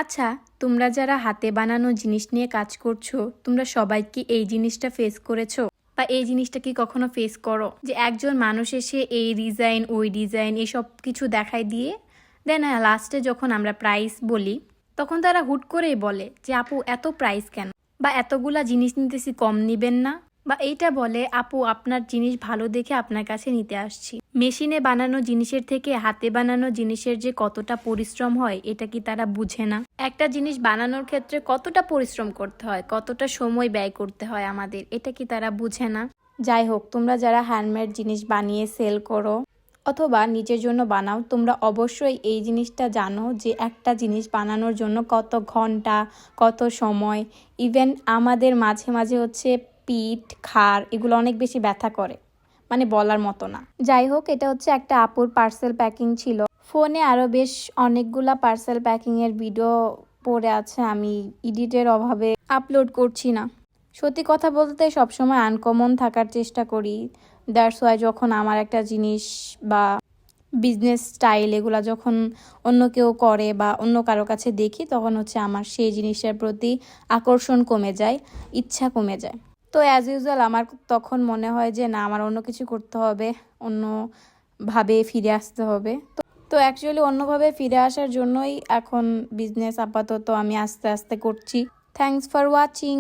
আচ্ছা, তোমরা যারা হাতে বানানো জিনিস নিয়ে কাজ করছো, তোমরা সবাই কি এই জিনিসটা ফেস করেছো? বা এই জিনিসটা কি কখনো ফেস করো যে একজন মানুষ এসে এই ডিজাইন ওই ডিজাইন এসব কিছু দেখায় দিয়ে দেন লাস্টে যখন আমরা প্রাইস বলি তখন তারা হুট করেই বলে যে আপু এত প্রাইস কেন, বা এতগুলা জিনিস নিতেছি কম নিবেন না, বা এইটা বলে আপু আপনার জিনিস ভালো দেখে আপনার কাছে নিতে আসছি। মেশিনে বানানো জিনিসের থেকে হাতে বানানো জিনিসের যে কতটা পরিশ্রম হয় এটা কি তারা বুঝে না? একটা জিনিস বানানোর ক্ষেত্রে কতটা পরিশ্রম করতে হয়, কতটা সময় ব্যয় করতে হয় আমাদের, এটা কি তারা বুঝে না? যাই হোক, তোমরা যারা হ্যান্ডমেড জিনিস বানিয়ে সেল করো অথবা নিজের জন্য বানাও, তোমরা অবশ্যই এই জিনিসটা জানো যে একটা জিনিস বানানোর জন্য কত ঘন্টা, কত সময়। ইভেন আমাদের মাঝে মাঝে হচ্ছে পিঠ, ঘাড় এগুলো অনেক বেশি ব্যথা করে, মানে বলার মতো না। যাই হোক, এটা হচ্ছে একটা আপুর পার্সেল প্যাকিং ছিল। ফোনে আরও বেশ অনেকগুলা পার্সেল প্যাকিংয়ের ভিডিও পড়ে আছে, আমি এডিটের অভাবে আপলোড করছি না। সত্যি কথা বলতে সবসময় আনকমন থাকার চেষ্টা করি। দ্যাটস ওয়াই যখন আমার একটা জিনিস বা বিজনেস স্টাইল এগুলা যখন অন্য কেউ করে বা অন্য কারো কাছে দেখি, তখন হচ্ছে আমার সেই জিনিসটার প্রতি আকর্ষণ কমে যায়, ইচ্ছা কমে যায়। তো অ্যাজ ইউজুয়াল আমার তখন মনে হয় যে না, আমার অন্য কিছু করতে হবে, অন্যভাবে ফিরে আসতে হবে। তো অ্যাকচুয়ালি অন্যভাবে ফিরে আসার জন্যই এখন বিজনেস আপাতত আমি আস্তে আস্তে করছি। Thanks for watching.